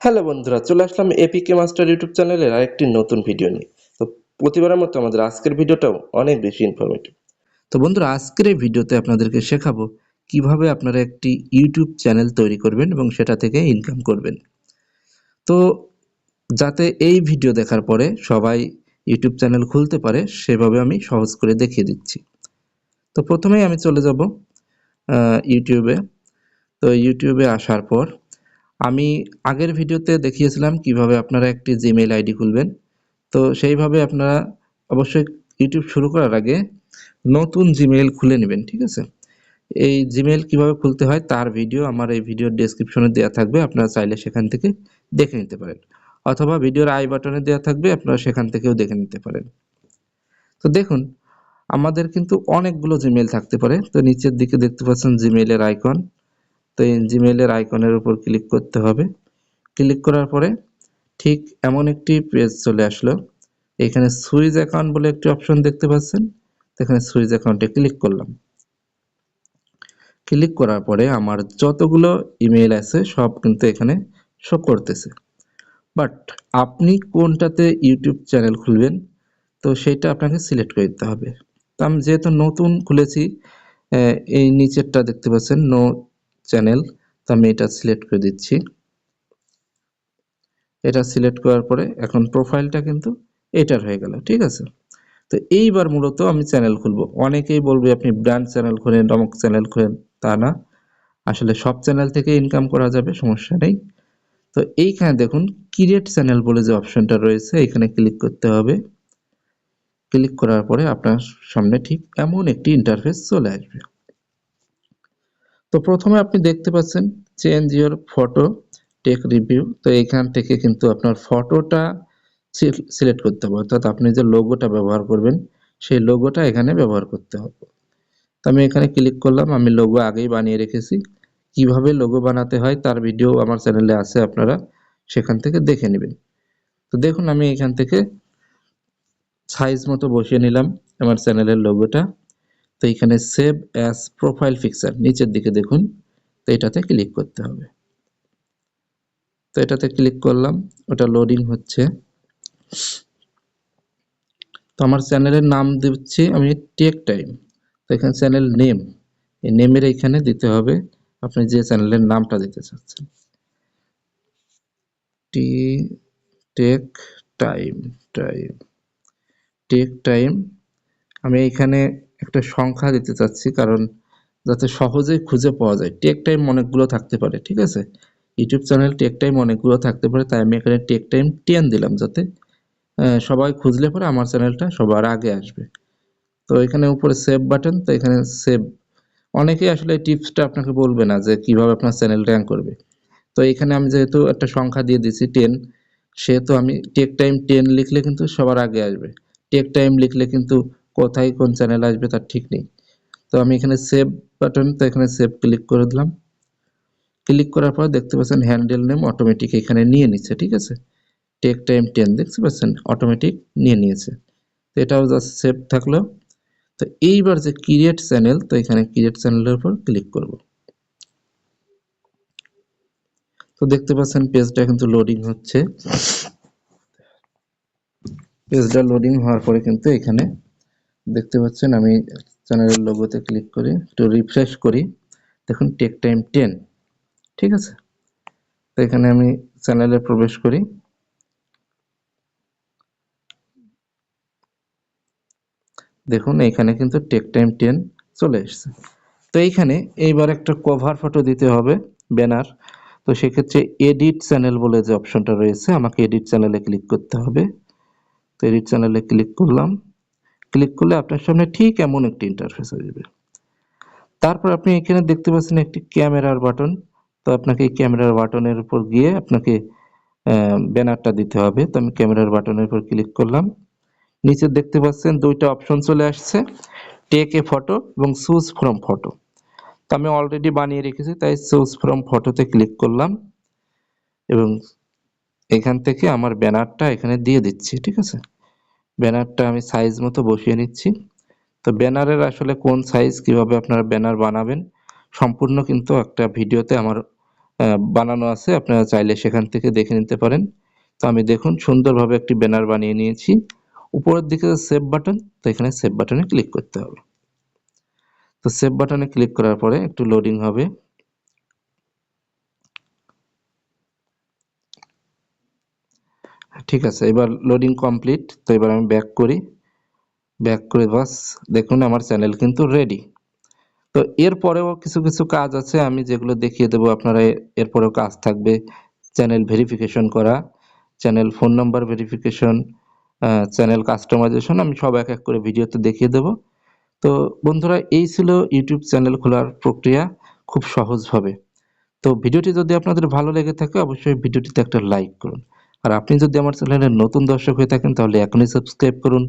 Hello বন্ধুরা, চলে আসলাম APK master YouTube চ্যানেলের আরেকটি নতুন ভিডিও নিয়ে। তো প্রতিবারের মতো আমাদের আজকের ভিডিওটাও অনেক বেশি ইনফরমেটিভ। তো বন্ধুরা, আজকের এই ভিডিওতে আপনাদেরকে শেখাবো কিভাবে আপনারা একটি ইউটিউব চ্যানেল তৈরি করবেন এবং সেটা থেকে ইনকাম করবেন। তো যাতে এই ভিডিও দেখার পরে সবাই ইউটিউব চ্যানেল খুলতে পারে সেভাবে আমি সহজ করে দেখিয়ে দিচ্ছি। তো প্রথমেই আমি চলে যাব ইউটিউবে। তো ইউটিউবে আসার পর আমি আগের ভিডিওতে দেখিয়েছিলাম কিভাবে আপনারা একটি জিমেইল আইডি খুলবেন। তো সেইভাবে আপনারা অবশ্যই ইউটিউব শুরু করার আগে নতুন জিমেইল খুলে নেবেন, ঠিক আছে? এই জিমেইল কিভাবে খুলতে হয় তার ভিডিও আমার এই ভিডিওর ডেসক্রিপশনে দেওয়া থাকবে, আপনারা চাইলে সেখান থেকে দেখে নিতে পারেন, অথবা ভিডিওর আই বাটনে দেওয়া থাকবে, আপনারা সেখান থেকেও দেখে নিতে পারেন। তো দেখুন, আমাদের কিন্তু অনেকগুলো জিমেইল থাকতে পারে। তো নিচের দিকে দেখতে পাচ্ছেন জিমেইলের আইকন। তো এই জিমেইলের আইকনের উপর ক্লিক করতে হবে। ক্লিক করার পরে ঠিক এমন একটি পেজ চলে আসলো। এখানে সুইচ অ্যাকাউন্ট বলে একটি অপশন দেখতে পাচ্ছেন। এখানে সুইচ অ্যাকাউন্টে ক্লিক করলাম। ক্লিক করার পরে আমার যতগুলো ইমেইল আছে সব কিন্তু এখানে শো করতেছে। বাট আপনি কোনটাতে ইউটিউব চ্যানেল খুলবেন, তো সেটা আপনাকে সিলেক্ট করে দিতে হবে। তো আমি যেহেতু নতুন খুলেছি, এই নিচেরটা দেখতে পাচ্ছেন নো চ্যানেল, তো আমি এটা সিলেক্ট করে দিচ্ছি। এটা সিলেক্ট করার পরে এখন প্রোফাইলটা কিন্তু এটার হয়ে গেল, ঠিক আছে? তো এইবার মূলত আমি চ্যানেল খুলবো। অনেকেই বলবে আপনি ব্র্যান্ড চ্যানেল খোলেন, অমুক চ্যানেল খোলেন, তা না। আসলে সব চ্যানেল থেকে ইনকাম করা যাবে, সমস্যা নেই। তো এইখানে দেখুন ক্রিয়েট চ্যানেল বলে যে অপশনটা রয়েছে, এখানে ক্লিক করতে হবে। ক্লিক করার পরে আপনার সামনে ঠিক এমন একটি ইন্টারফেস চলে আসবে। তো প্রথমে আপনি দেখতে পাচ্ছেন change your photo take review. তো এখান থেকে কিন্তু আপনার ফটোটা সিলেক্ট করতে হবে, অর্থাৎ আপনি যে লোগোটা ব্যবহার করবেন সেই লোগোটা এখানে ব্যবহার করতে হবে। তো আমি এখানে ক্লিক করলাম। আমি লোগো আগেই বানিয়ে রেখেছি, কিভাবে লোগো বানাতে হয় তার ভিডিও আমার চ্যানেলে আছে, আপনারা সেখান থেকে দেখে নেবেন। তো দেখুন আমি এখান থেকে সাইজ মতো বসিয়ে নিলাম আমার চ্যানেলের লোগোটা। তো এখানে সেভ অ্যাজ প্রোফাইল পিকচার নিচের দিকে দেখুন, তো এটাতে ক্লিক করতে হবে। তো এটাতে ক্লিক করলাম, ওটা লোডিং হচ্ছে। তো আমার চ্যানেলের নাম দিচ্ছি আমি টেক টাইম। তো এখানে চ্যানেল নেম, এই নেমের এইখানে দিতে হবে আপনি যে চ্যানেলের নামটা দিতে চাচ্ছেন। টি টেক টাইম, টেক টাইম। আমি এখানে একটা সংখ্যা দিতে চাচ্ছি, কারণ যাতে সহজেই খুঁজে পাওয়া যায়। টেক টাইম অনেকগুলো থাকতে পারে, ঠিক আছে? ইউটিউব চ্যানেল টেক টাইম অনেকগুলো থাকতে পারে, তাই আমি এখানে টেক টাইম 10 দিলাম, যাতে সবাই খুঁজলে পরে আমার চ্যানেলটা সবার আগে আসবে। তো এখানে উপরে সেভ বাটন, তো এখানে সেভ। অনেকেই আসলে এই টিপসটা আপনাকে বলবে না যে কিভাবে আপনার চ্যানেল র্যাঙ্ক করবে। তো এখানে আমি যেহেতু একটা সংখ্যা দিয়ে দিছি 10, সেহেতু আমি টেক টাইম 10 লিখলে কিন্তু সবার আগে আসবে। টেক টাইম লিখলে কিন্তু কোথায় কোন চ্যানেল আসবে তার ঠিক নেই। তো আমি এখানে সেভ বাটন, তো এখানে সেভ ক্লিক করে দিলাম। ক্লিক করার পর দেখতে পাচ্ছেন হ্যান্ডেল নেম অটোমেটিক এখানে নিয়ে নিচ্ছে, ঠিক আছে? টেক টাইম 10 দেখতে পাচ্ছেন অটোমেটিক নিয়ে নিয়েছে। তো এটাও জাস্ট সেভ থাকলো। তো এইবার যে ক্রিয়েট চ্যানেল, তো এখানে ক্রিয়েট চ্যানেলের উপর ক্লিক করব। তো দেখতে পাচ্ছেন পেজটা কিন্তু লোডিং হচ্ছে। পেজটা লোডিং হওয়ার পরে কিন্তু এখানে দেখতে পাচ্ছেন আমি চ্যানেলের লোগোতে ক্লিক করে একটু রিফ্রেশ করি, দেখুন টেক টাইম 10, ঠিক আছে? তো এখানে আমি চ্যানেলে প্রবেশ করি। দেখুন এখানে কিন্তু টেক টাইম 10 চলে এসেছে। তো এইখানে এইবার একটা কভার ফটো দিতে হবে, ব্যানার। তো সেক্ষেত্রে এডিট চ্যানেল বলে যে অপশনটা রয়েছে, আমাকে এডিট চ্যানেলে ক্লিক করতে হবে। তো এডিট চ্যানেলে ক্লিক করলাম। ক্লিক করলে আপনার সামনে ঠিক এমন একটি ইন্টারফেস আসবে। তারপর আপনি এখানে দেখতে পাচ্ছেন একটি ক্যামেরার বাটন। তো আপনাকে এই ক্যামেরার বাটনের উপর গিয়ে আপনাকে ব্যানারটা দিতে হবে। তো আমি ক্যামেরার বাটনের উপর ক্লিক করলাম। নিচে দেখতে পাচ্ছেন দুইটা অপশন চলে আসছে, টেক এ ফটো এবং চুজ ফ্রম ফটো। তো আমি অলরেডি বানিয়ে রেখেছি, তাই চুজ ফ্রম ফটোতে ক্লিক করলাম এবং এখান থেকে আমার ব্যানারটা এখানে দিয়ে দিচ্ছি, ঠিক আছে? ব্যানারটা আমি সাইজ মতো বসিয়ে নিচ্ছি। তো ব্যানারের আসলে কোন সাইজ, কিভাবে আপনারা ব্যানার বানাবেন সম্পূর্ণ কিন্তু একটা ভিডিওতে আমার বানানো আছে, আপনারা চাইলে সেখান থেকে দেখে নিতে পারেন। তো আমি দেখুন সুন্দরভাবে একটি ব্যানার বানিয়ে নিয়েছি। উপরের দিকে সেভ বাটন, তো এখানে সেভ বাটনে ক্লিক করতে হবে। তো সেভ বাটনে ক্লিক করার পরে একটু লোডিং হবে। ঠিক আছে, এবার লোডিং কমপ্লিট। তো এবার আমি ব্যাক করি, ব্যাক করে বাস দেখুন আমার চ্যানেল কিন্তু রেডি। তো এরপরেও কিছু কিছু কাজ আছে আমি যেগুলো দেখিয়ে দেবো, আপনারা এরপরেও কাজ থাকবে। চ্যানেল ভেরিফিকেশন করা, channel phone number verification, channel customization, আমি সব এক এক করে ভিডিওতে দেখিয়ে দেব। তো বন্ধুরা, এই ছিল ইউটিউব চ্যানেল খোলার প্রক্রিয়া খুব সহজভাবে। তো ভিডিওটি যদি আপনাদের ভালো লেগে থাকে অবশ্যই ভিডিওটিতে একটা লাইক করুন। আর আপনি যদি আমার চ্যানেলের নতুন দর্শক হয়ে থাকেন তাহলে এখনই সাবস্ক্রাইব করুন।